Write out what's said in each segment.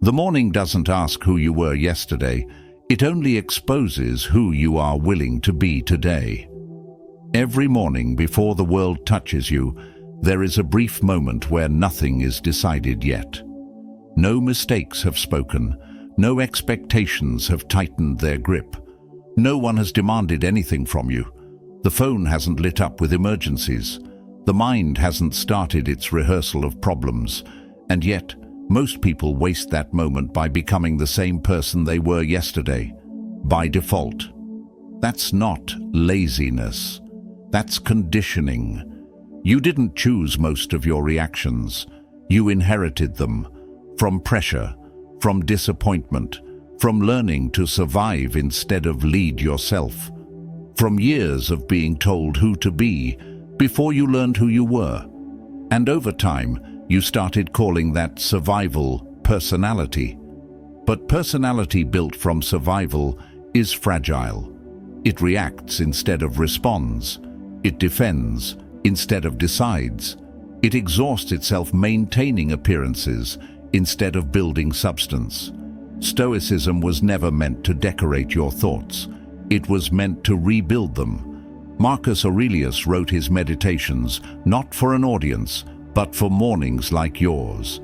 The morning doesn't ask who you were yesterday, it only exposes who you are willing to be today. Every morning before the world touches you, there is a brief moment where nothing is decided yet. No mistakes have spoken, no expectations have tightened their grip. No one has demanded anything from you. The phone hasn't lit up with emergencies. The mind hasn't started its rehearsal of problems. And yet, most people waste that moment by becoming the same person they were yesterday, by default. That's not laziness. That's conditioning. You didn't choose most of your reactions. You inherited them from pressure, from disappointment, from learning to survive instead of lead yourself, from years of being told who to be before you learned who you were. And over time, you started calling that survival personality. But personality built from survival is fragile. It reacts instead of responds. It defends instead of decides. It exhausts itself maintaining appearances instead of building substance. Stoicism was never meant to decorate your thoughts. It was meant to rebuild them. Marcus Aurelius wrote his meditations not for an audience, but for mornings like yours,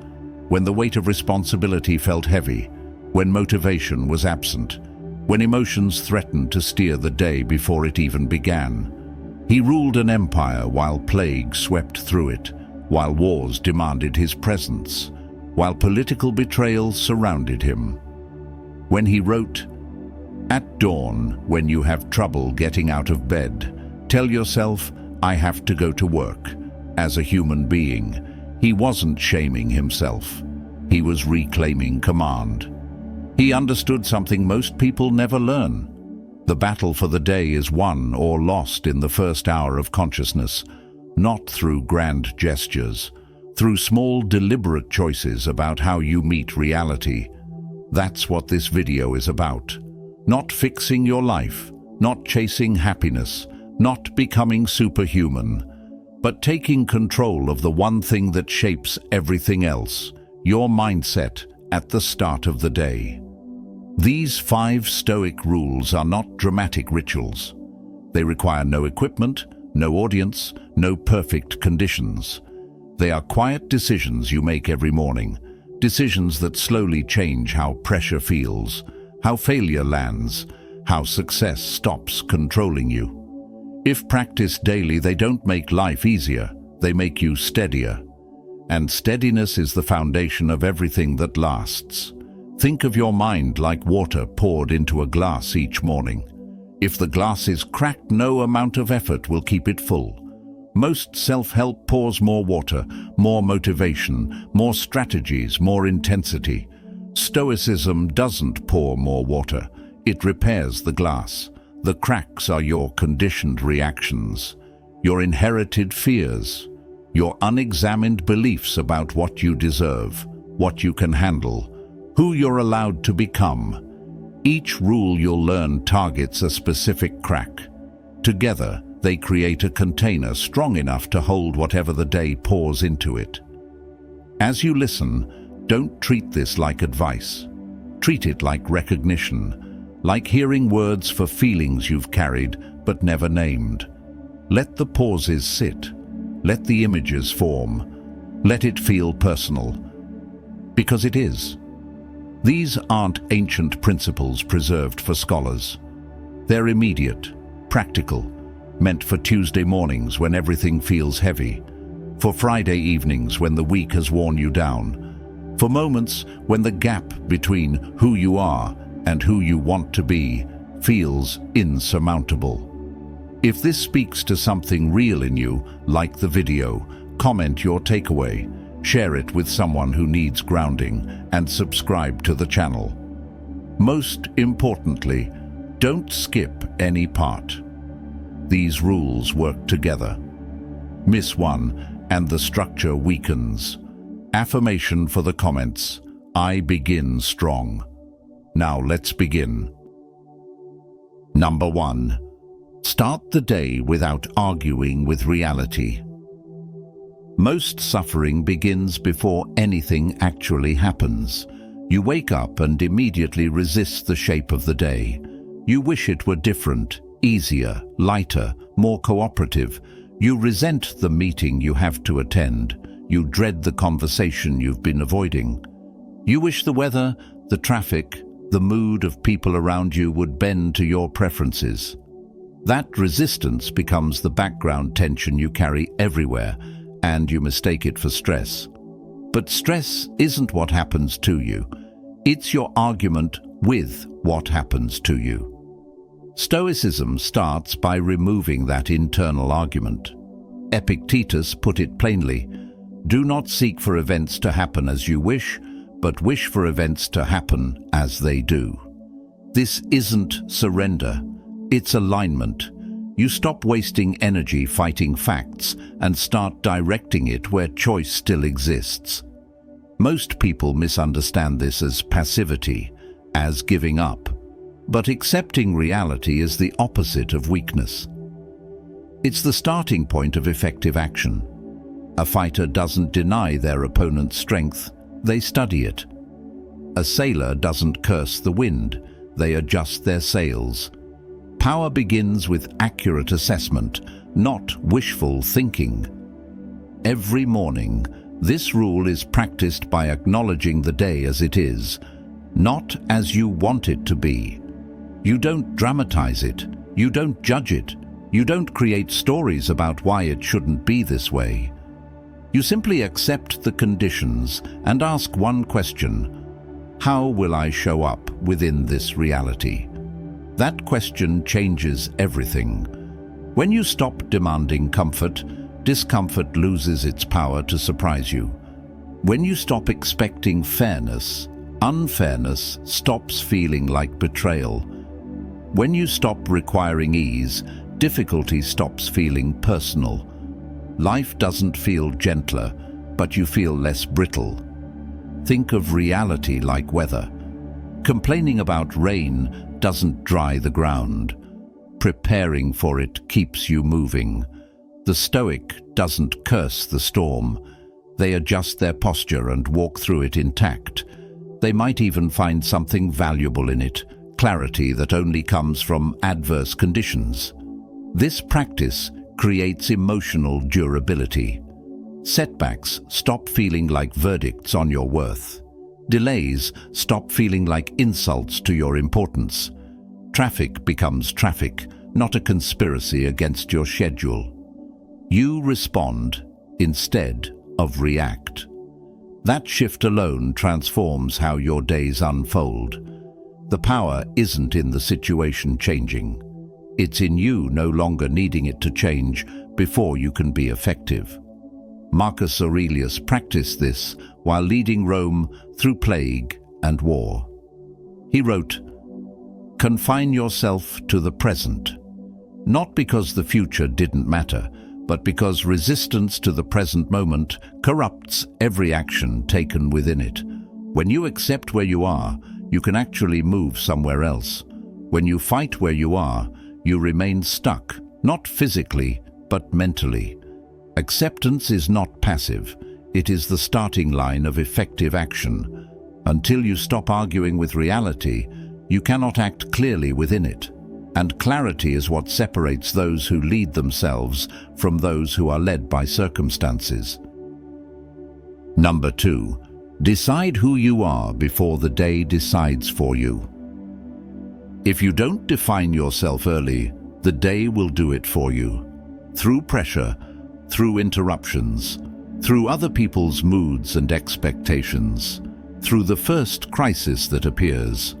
when the weight of responsibility felt heavy, when motivation was absent, when emotions threatened to steer the day before it even began. He ruled an empire while plague swept through it, while wars demanded his presence, while political betrayals surrounded him. When he wrote, "At dawn, when you have trouble getting out of bed, tell yourself, I have to go to work." As a human being, he wasn't shaming himself. He was reclaiming command. He understood something most people never learn. The battle for the day is won or lost in the first hour of consciousness, not through grand gestures, through small deliberate choices about how you meet reality. That's what this video is about. Not fixing your life, not chasing happiness, not becoming superhuman, but taking control of the one thing that shapes everything else, your mindset at the start of the day. These 5 Stoic rules are not dramatic rituals. They require no equipment, no audience, no perfect conditions. They are quiet decisions you make every morning, decisions that slowly change how pressure feels, how failure lands, how success stops controlling you. If practiced daily, they don't make life easier, they make you steadier. And steadiness is the foundation of everything that lasts. Think of your mind like water poured into a glass each morning. If the glass is cracked, no amount of effort will keep it full. Most self-help pours more water, more motivation, more strategies, more intensity. Stoicism doesn't pour more water. It repairs the glass. The cracks are your conditioned reactions, your inherited fears, your unexamined beliefs about what you deserve, what you can handle, who you're allowed to become. Each rule you'll learn targets a specific crack. Together, they create a container strong enough to hold whatever the day pours into it. As you listen, don't treat this like advice. Treat it like recognition, like hearing words for feelings you've carried but never named. Let the pauses sit. Let the images form. Let it feel personal. Because it is. These aren't ancient principles preserved for scholars. They're immediate, practical, meant for Tuesday mornings when everything feels heavy, for Friday evenings when the week has worn you down, for moments when the gap between who you are and who you want to be feels insurmountable. If this speaks to something real in you, like the video, comment your takeaway, share it with someone who needs grounding, and subscribe to the channel. Most importantly, don't skip any part. These rules work together. Miss one, and the structure weakens. Affirmation for the comments. I begin strong. Now let's begin. Number 1. Start the day without arguing with reality. Most suffering begins before anything actually happens. You wake up and immediately resist the shape of the day. You wish it were different, easier, lighter, more cooperative. You resent the meeting you have to attend. You dread the conversation you've been avoiding. You wish the weather, the traffic, the mood of people around you would bend to your preferences. That resistance becomes the background tension you carry everywhere, and you mistake it for stress. But stress isn't what happens to you. It's your argument with what happens to you. Stoicism starts by removing that internal argument. Epictetus put it plainly: do not seek for events to happen as you wish, but wish for events to happen as they do. This isn't surrender, it's alignment. You stop wasting energy fighting facts and start directing it where choice still exists. Most people misunderstand this as passivity, as giving up. But accepting reality is the opposite of weakness. It's the starting point of effective action. A fighter doesn't deny their opponent's strength, they study it. A sailor doesn't curse the wind, they adjust their sails. Power begins with accurate assessment, not wishful thinking. Every morning, this rule is practiced by acknowledging the day as it is, not as you want it to be. You don't dramatize it, you don't judge it, you don't create stories about why it shouldn't be this way. You simply accept the conditions and ask one question: how will I show up within this reality? That question changes everything. When you stop demanding comfort, discomfort loses its power to surprise you. When you stop expecting fairness, unfairness stops feeling like betrayal. When you stop requiring ease, difficulty stops feeling personal. Life doesn't feel gentler, but you feel less brittle. Think of reality like weather. Complaining about rain doesn't dry the ground. Preparing for it keeps you moving. The Stoic doesn't curse the storm. They adjust their posture and walk through it intact. They might even find something valuable in it, clarity that only comes from adverse conditions. This practice creates emotional durability. Setbacks stop feeling like verdicts on your worth. Delays stop feeling like insults to your importance. Traffic becomes traffic, not a conspiracy against your schedule. You respond instead of react. That shift alone transforms how your days unfold. The power isn't in the situation changing. It's in you no longer needing it to change before you can be effective. Marcus Aurelius practiced this while leading Rome through plague and war. He wrote, "Confine yourself to the present, not because the future didn't matter, but because resistance to the present moment corrupts every action taken within it. When you accept where you are, you can actually move somewhere else. When you fight where you are, you remain stuck, not physically, but mentally. Acceptance is not passive. It is the starting line of effective action. Until you stop arguing with reality, you cannot act clearly within it. And clarity is what separates those who lead themselves from those who are led by circumstances." Number 2, decide who you are before the day decides for you. If you don't define yourself early, the day will do it for you. Through pressure, through interruptions, through other people's moods and expectations, through the first crisis that appears.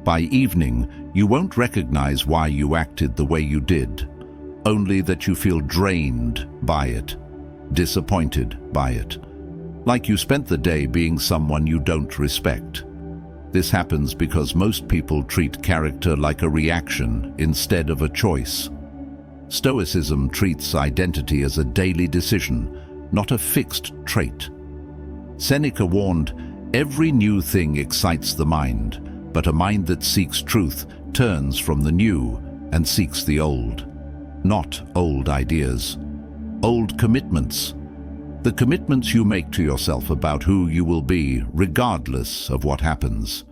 By evening, you won't recognize why you acted the way you did, only that you feel drained by it, disappointed by it, like you spent the day being someone you don't respect. This happens because most people treat character like a reaction instead of a choice. Stoicism treats identity as a daily decision, not a fixed trait. Seneca warned, "Every new thing excites the mind, but a mind that seeks truth turns from the new and seeks the old." Not old ideas, old commitments, the commitments you make to yourself about who you will be, regardless of what happens.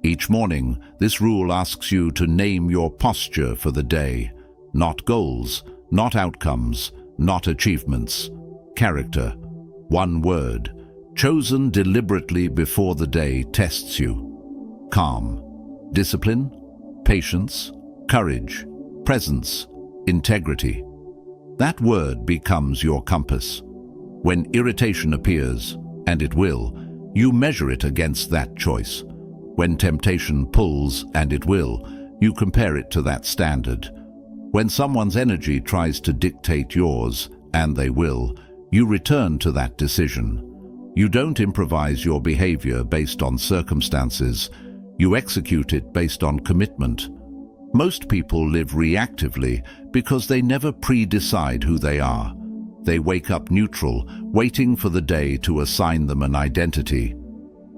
Each morning, this rule asks you to name your posture for the day. Not goals, not outcomes, not achievements. Character. One word, chosen deliberately before the day tests you. Calm. Discipline. Patience. Courage. Presence. Integrity. That word becomes your compass. When irritation appears, and it will, you measure it against that choice. When temptation pulls, and it will, you compare it to that standard. When someone's energy tries to dictate yours, and they will, you return to that decision. You don't improvise your behavior based on circumstances. You execute it based on commitment. Most people live reactively because they never pre-decide who they are. They wake up neutral, waiting for the day to assign them an identity.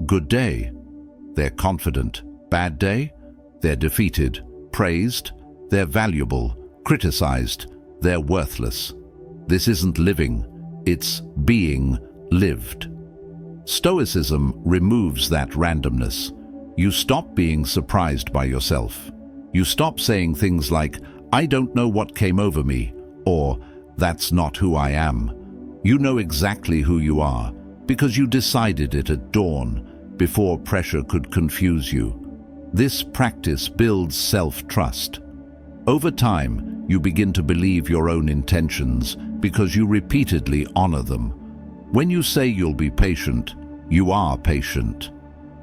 Good day. They're confident. Bad day. They're defeated. Praised. They're valuable. Criticized. They're worthless. This isn't living. It's being lived. Stoicism removes that randomness. You stop being surprised by yourself. You stop saying things like, "I don't know what came over me," or "That's not who I am." You know exactly who you are because you decided it at dawn, before pressure could confuse you. This practice builds self-trust. Over time, you begin to believe your own intentions because you repeatedly honor them. When you say you'll be patient, you are patient.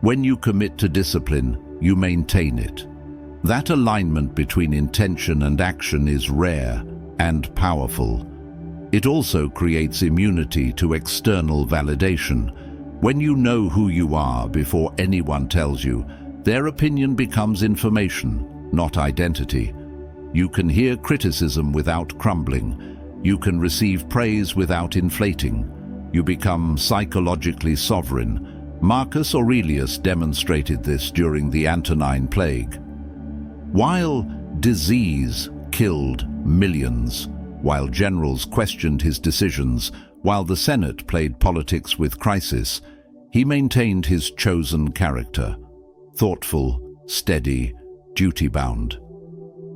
When you commit to discipline, you maintain it. That alignment between intention and action is rare and powerful. It also creates immunity to external validation. When you know who you are before anyone tells you, their opinion becomes information, not identity. You can hear criticism without crumbling. You can receive praise without inflating. You become psychologically sovereign. Marcus Aurelius demonstrated this during the Antonine Plague. While disease killed millions, while generals questioned his decisions, while the Senate played politics with crisis, he maintained his chosen character, thoughtful, steady, duty-bound.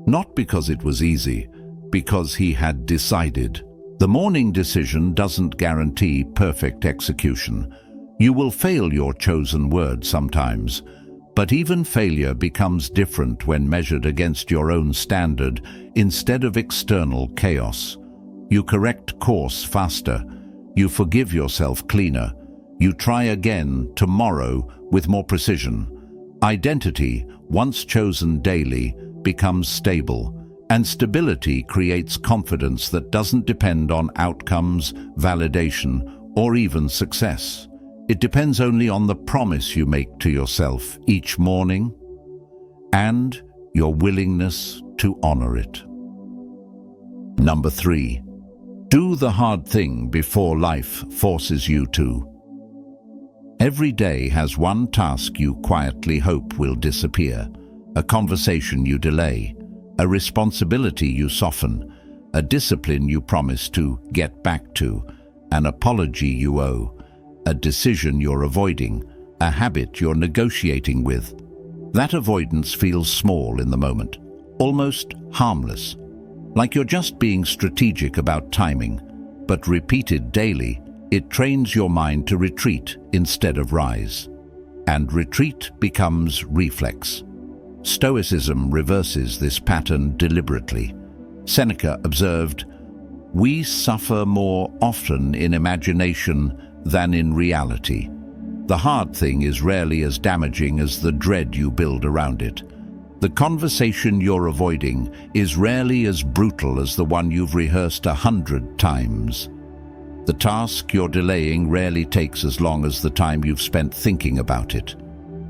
Not because it was easy, because he had decided. The morning decision doesn't guarantee perfect execution. You will fail your chosen word sometimes, but even failure becomes different when measured against your own standard instead of external chaos. You correct course faster. You forgive yourself cleaner. You try again tomorrow with more precision. Identity, once chosen daily, becomes stable, and stability creates confidence that doesn't depend on outcomes, validation, or even success. It depends only on the promise you make to yourself each morning and your willingness to honor it. Number 3, do the hard thing before life forces you to. Every day has one task you quietly hope will disappear, a conversation you delay, a responsibility you soften, a discipline you promise to get back to, an apology you owe, a decision you're avoiding, a habit you're negotiating with. That avoidance feels small in the moment, almost harmless, like you're just being strategic about timing, but repeated daily, it trains your mind to retreat instead of rise. And retreat becomes reflex. Stoicism reverses this pattern deliberately. Seneca observed, "We suffer more often in imagination than in reality." The hard thing is rarely as damaging as the dread you build around it. The conversation you're avoiding is rarely as brutal as the one you've rehearsed 100 times. The task you're delaying rarely takes as long as the time you've spent thinking about it.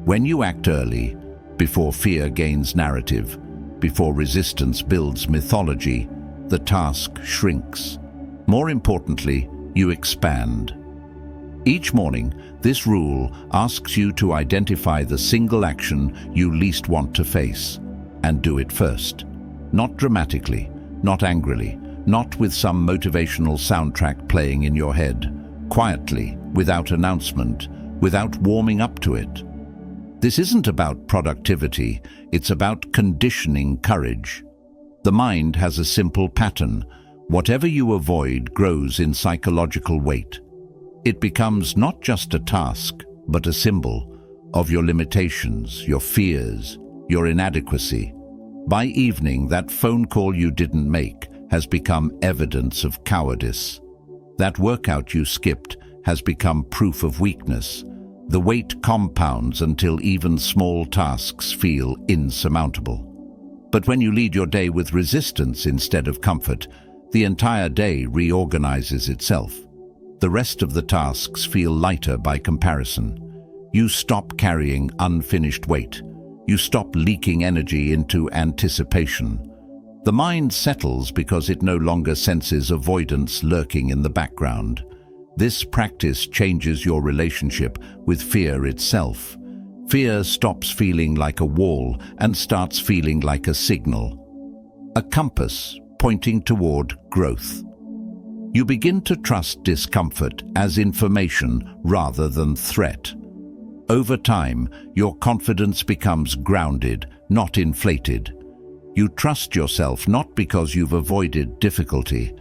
When you act early, before fear gains narrative, before resistance builds mythology, the task shrinks. More importantly, you expand. Each morning, this rule asks you to identify the single action you least want to face, and do it first. Not dramatically, not angrily, not with some motivational soundtrack playing in your head. quietly, without announcement, without warming up to it. This isn't about productivity, it's about conditioning courage. The mind has a simple pattern. Whatever you avoid grows in psychological weight. It becomes not just a task, but a symbol of your limitations, your fears, your inadequacy. By evening, that phone call you didn't make has become evidence of cowardice. That workout you skipped has become proof of weakness. The weight compounds until even small tasks feel insurmountable. But when you lead your day with resistance instead of comfort, the entire day reorganizes itself. The rest of the tasks feel lighter by comparison. You stop carrying unfinished weight. You stop leaking energy into anticipation. The mind settles because it no longer senses avoidance lurking in the background. This practice changes your relationship with fear itself. Fear stops feeling like a wall and starts feeling like a signal, a compass pointing toward growth. You begin to trust discomfort as information rather than threat. Over time, your confidence becomes grounded, not inflated. You trust yourself not because you've avoided difficulty,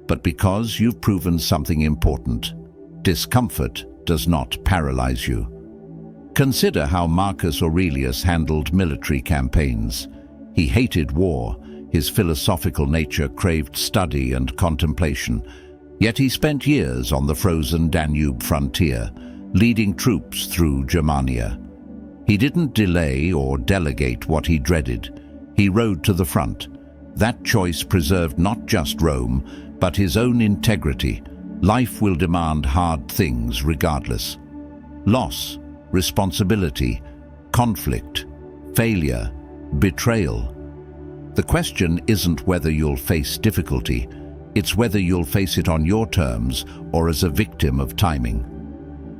but because you've proven something important. Discomfort does not paralyze you. Consider how Marcus Aurelius handled military campaigns. He hated war. His philosophical nature craved study and contemplation. Yet he spent years on the frozen Danube frontier, leading troops through Germania. He didn't delay or delegate what he dreaded. He rode to the front. That choice preserved not just Rome, but his own integrity. Life will demand hard things regardless. Loss, responsibility, conflict, failure, betrayal. The question isn't whether you'll face difficulty, it's whether you'll face it on your terms or as a victim of timing.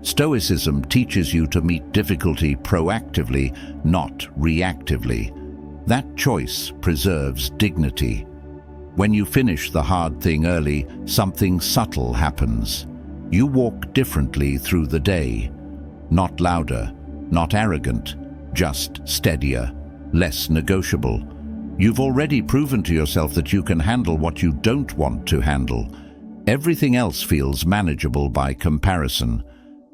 Stoicism teaches you to meet difficulty proactively, not reactively. That choice preserves dignity. When you finish the hard thing early, something subtle happens. You walk differently through the day. Not louder, not arrogant, just steadier, less negotiable. You've already proven to yourself that you can handle what you don't want to handle. Everything else feels manageable by comparison.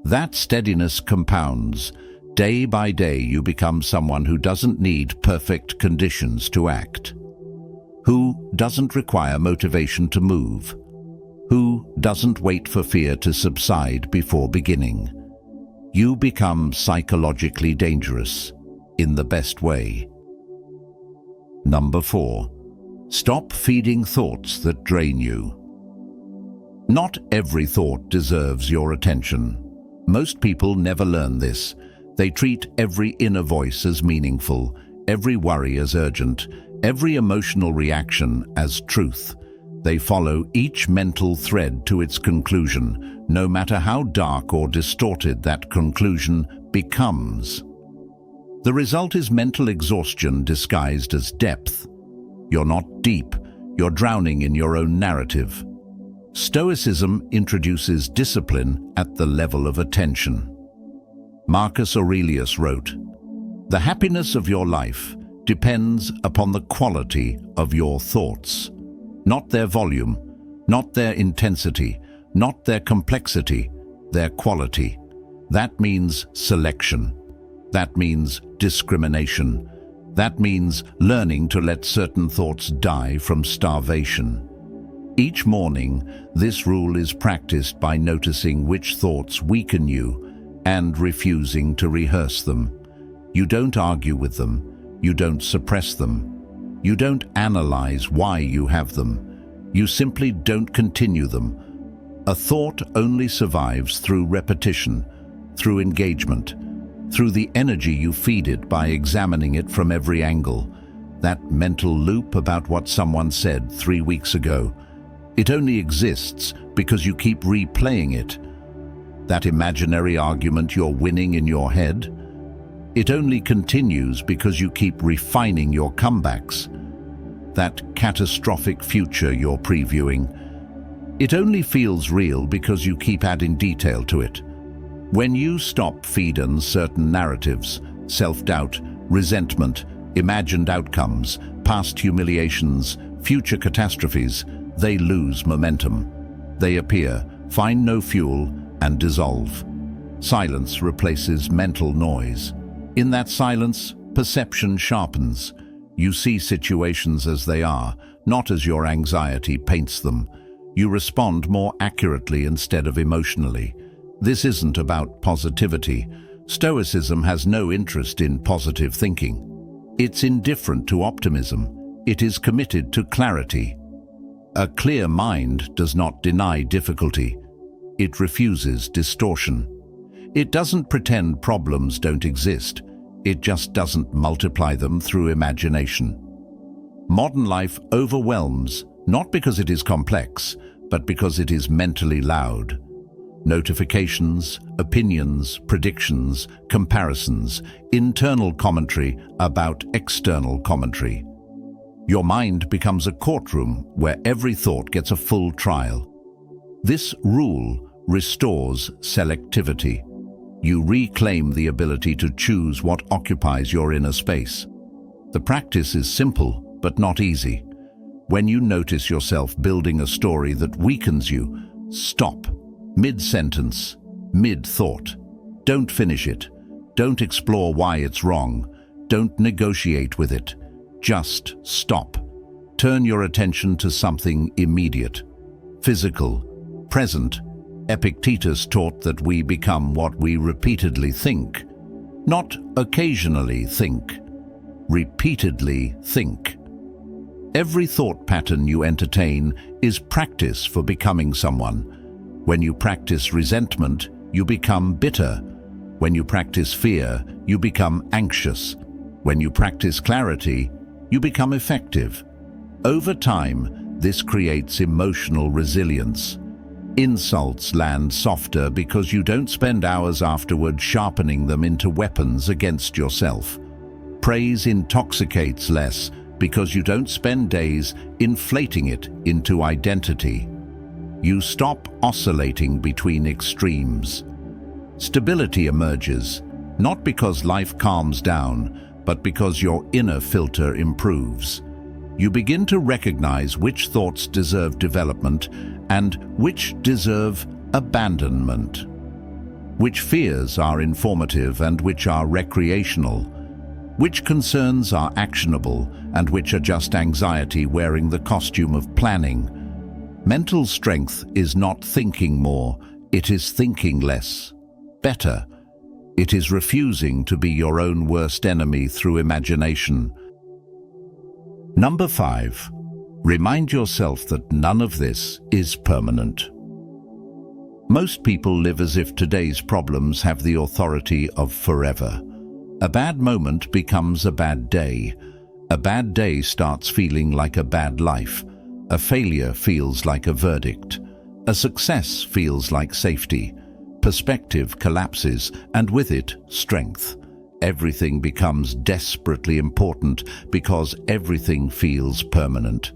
That steadiness compounds. Day by day, you become someone who doesn't need perfect conditions to act. Who doesn't require motivation to move? Who doesn't wait for fear to subside before beginning? You become psychologically dangerous in the best way. Number 4. Stop feeding thoughts that drain you. Not every thought deserves your attention. Most people never learn this. They treat every inner voice as meaningful, every worry as urgent, every emotional reaction as truth. They follow each mental thread to its conclusion, no matter how dark or distorted that conclusion becomes. The result is mental exhaustion disguised as depth. You're not deep, you're drowning in your own narrative. Stoicism introduces discipline at the level of attention. Marcus Aurelius wrote, "The happiness of your life depends upon the quality of your thoughts, not their volume, not their intensity, not their complexity, their quality." That means selection. That means discrimination. That means learning to let certain thoughts die from starvation. Each morning, this rule is practiced by noticing which thoughts weaken you and refusing to rehearse them. You don't argue with them. You don't suppress them. You don't analyze why you have them. You simply don't continue them. A thought only survives through repetition, through engagement, through the energy you feed it by examining it from every angle. That mental loop about what someone said 3 weeks ago, it only exists because you keep replaying it. That imaginary argument you're winning in your head, it only continues because you keep refining your comebacks. That catastrophic future you're previewing, It only feels real because you keep adding detail to it. When you stop feeding certain narratives, self-doubt, resentment, imagined outcomes, past humiliations, future catastrophes, they lose momentum. They appear, find no fuel, and dissolve. Silence replaces mental noise. In that silence, perception sharpens. You see situations as they are, not as your anxiety paints them. You respond more accurately instead of emotionally. This isn't about positivity. Stoicism has no interest in positive thinking. It's indifferent to optimism. It is committed to clarity. A clear mind does not deny difficulty. It refuses distortion. It doesn't pretend problems don't exist. It just doesn't multiply them through imagination. Modern life overwhelms, not because it is complex, but because it is mentally loud. Notifications, opinions, predictions, comparisons, internal commentary about external commentary. Your mind becomes a courtroom where every thought gets a full trial. This rule restores selectivity. You reclaim the ability to choose what occupies your inner space. The practice is simple, but not easy. When you notice yourself building a story that weakens you, stop. Mid-sentence, mid-thought. Don't finish it. Don't explore why it's wrong. Don't negotiate with it. Just stop. Turn your attention to something immediate, physical, present. Epictetus taught that we become what we repeatedly think. Not occasionally think. Repeatedly think. Every thought pattern you entertain is practice for becoming someone. When you practice resentment, you become bitter. When you practice fear, you become anxious. When you practice clarity, you become effective. Over time, this creates emotional resilience. Insults land softer because you don't spend hours afterward sharpening them into weapons against yourself. Praise intoxicates less because you don't spend days inflating it into identity. You stop oscillating between extremes. Stability emerges, not because life calms down, but because your inner filter improves. You begin to recognize which thoughts deserve development and which deserve abandonment, which fears are informative and which are recreational, which concerns are actionable and which are just anxiety wearing the costume of planning. Mental strength is not thinking more, it is thinking less. Better, it is refusing to be your own worst enemy through imagination. Number 5. Remind yourself that none of this is permanent. Most people live as if today's problems have the authority of forever. A bad moment becomes a bad day. A bad day starts feeling like a bad life. A failure feels like a verdict. A success feels like safety. Perspective collapses, and with it, strength. Everything becomes desperately important because everything feels permanent.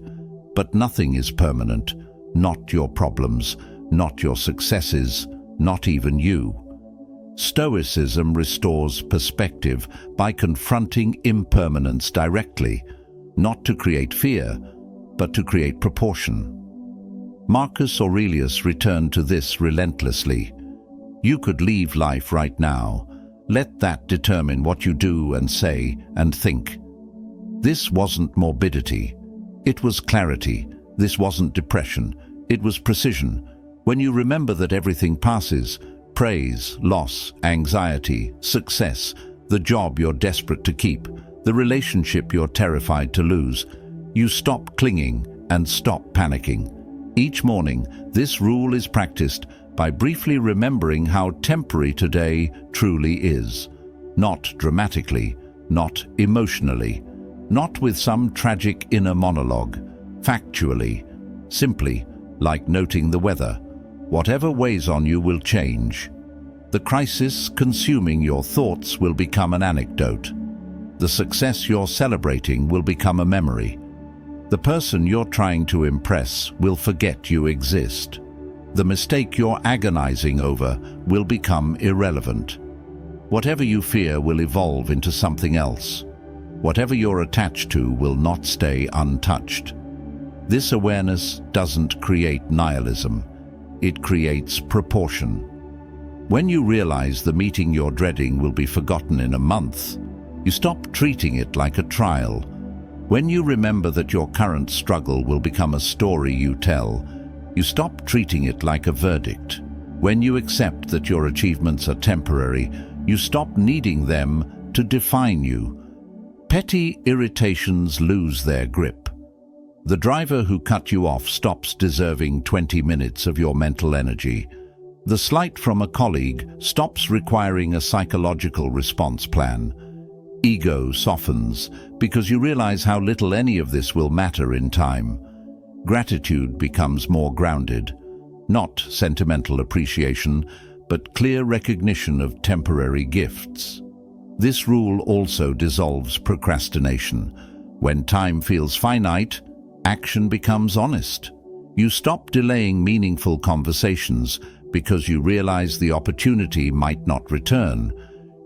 But nothing is permanent. Not your problems, not your successes, not even you. Stoicism restores perspective by confronting impermanence directly, not to create fear, but to create proportion. Marcus Aurelius returned to this relentlessly. You could leave life right now. Let that determine what you do and say and think. This wasn't morbidity. It was clarity. This wasn't depression. It was precision. When you remember that everything passes, praise, loss, anxiety, success, the job you're desperate to keep, the relationship you're terrified to lose, you stop clinging and stop panicking. Each morning, this rule is practiced by briefly remembering how temporary today truly is. Not dramatically, not emotionally, not with some tragic inner monologue. Factually, simply, like noting the weather. Whatever weighs on you will change. The crisis consuming your thoughts will become an anecdote. The success you're celebrating will become a memory. The person you're trying to impress will forget you exist. The mistake you're agonizing over will become irrelevant. Whatever you fear will evolve into something else. Whatever you're attached to will not stay untouched. This awareness doesn't create nihilism. It creates proportion. When you realize the meeting you're dreading will be forgotten in a month, you stop treating it like a trial. When you remember that your current struggle will become a story you tell, you stop treating it like a verdict. When you accept that your achievements are temporary, you stop needing them to define you. Petty irritations lose their grip. The driver who cut you off stops deserving 20 minutes of your mental energy. The slight from a colleague stops requiring a psychological response plan. Ego softens because you realize how little any of this will matter in time. Gratitude becomes more grounded, not sentimental appreciation, but clear recognition of temporary gifts. This rule also dissolves procrastination. When time feels finite, action becomes honest. You stop delaying meaningful conversations because you realize the opportunity might not return.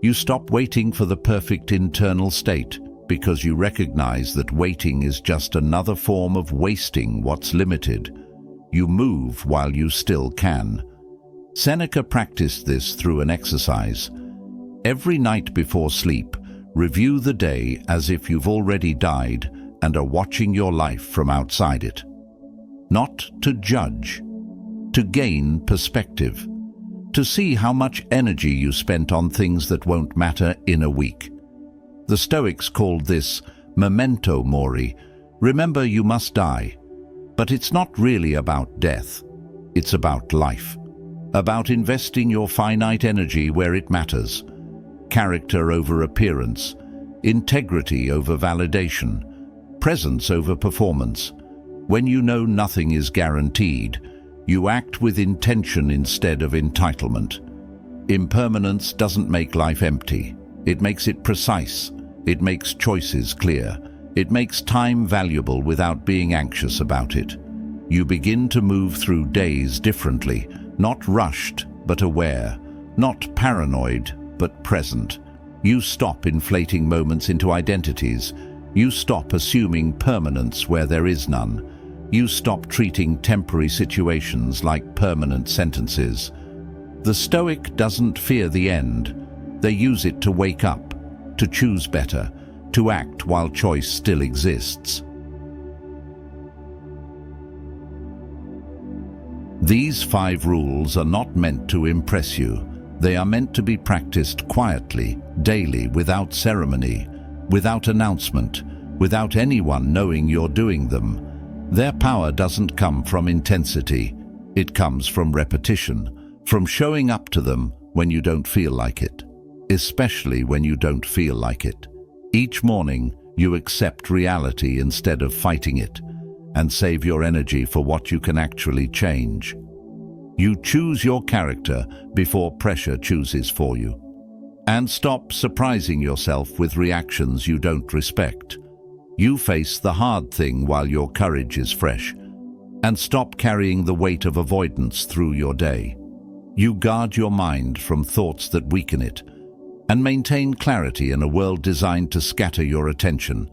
You stop waiting for the perfect internal state because you recognize that waiting is just another form of wasting what's limited. You move while you still can. Seneca practiced this through an exercise. Every night before sleep, review the day as if you've already died and are watching your life from outside it. Not to judge, to gain perspective, to see how much energy you spent on things that won't matter in a week. The Stoics called this memento mori. Remember you must die. But it's not really about death. It's about life. About investing your finite energy where it matters. Character over appearance. Integrity over validation. Presence over performance. When you know nothing is guaranteed, you act with intention instead of entitlement. Impermanence doesn't make life empty. It makes it precise. It makes choices clear. It makes time valuable without being anxious about it. You begin to move through days differently, not rushed but aware, not paranoid but present. You stop inflating moments into identities. You stop assuming permanence where there is none. You stop treating temporary situations like permanent sentences. The Stoic doesn't fear the end. They use it to wake up, to choose better, to act while choice still exists. These 5 rules are not meant to impress you. They are meant to be practiced quietly, daily, without ceremony, without announcement, without anyone knowing you're doing them. Their power doesn't come from intensity. It comes from repetition, from showing up to them when you don't feel like it, especially when you don't feel like it. Each morning, you accept reality instead of fighting it, and save your energy for what you can actually change. You choose your character before pressure chooses for you. And stop surprising yourself with reactions you don't respect. You face the hard thing while your courage is fresh, and stop carrying the weight of avoidance through your day. You guard your mind from thoughts that weaken it, and maintain clarity in a world designed to scatter your attention.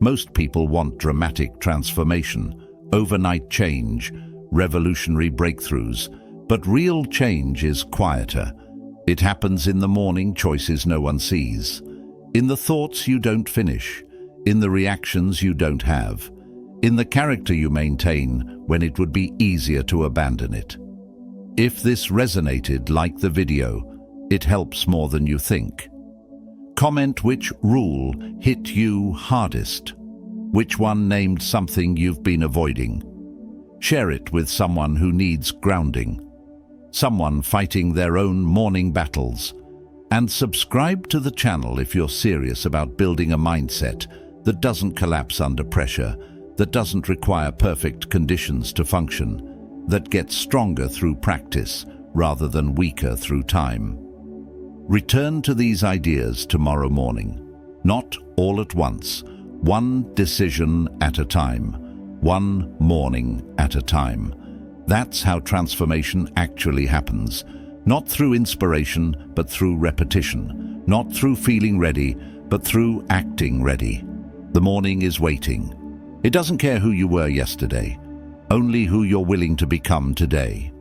Most people want dramatic transformation, overnight change, revolutionary breakthroughs, but real change is quieter. It happens in the morning choices no one sees, in the thoughts you don't finish, in the reactions you don't have, in the character you maintain when it would be easier to abandon it. If this resonated, like the video. It helps more than you think. Comment which rule hit you hardest, which one named something you've been avoiding. Share it with someone who needs grounding, someone fighting their own morning battles, and subscribe to the channel if you're serious about building a mindset that doesn't collapse under pressure, that doesn't require perfect conditions to function, that gets stronger through practice rather than weaker through time. Return to these ideas tomorrow morning, not all at once, one decision at a time, one morning at a time. That's how transformation actually happens. Not through inspiration, but through repetition. Not through feeling ready, but through acting ready. The morning is waiting. It doesn't care who you were yesterday, only who you're willing to become today.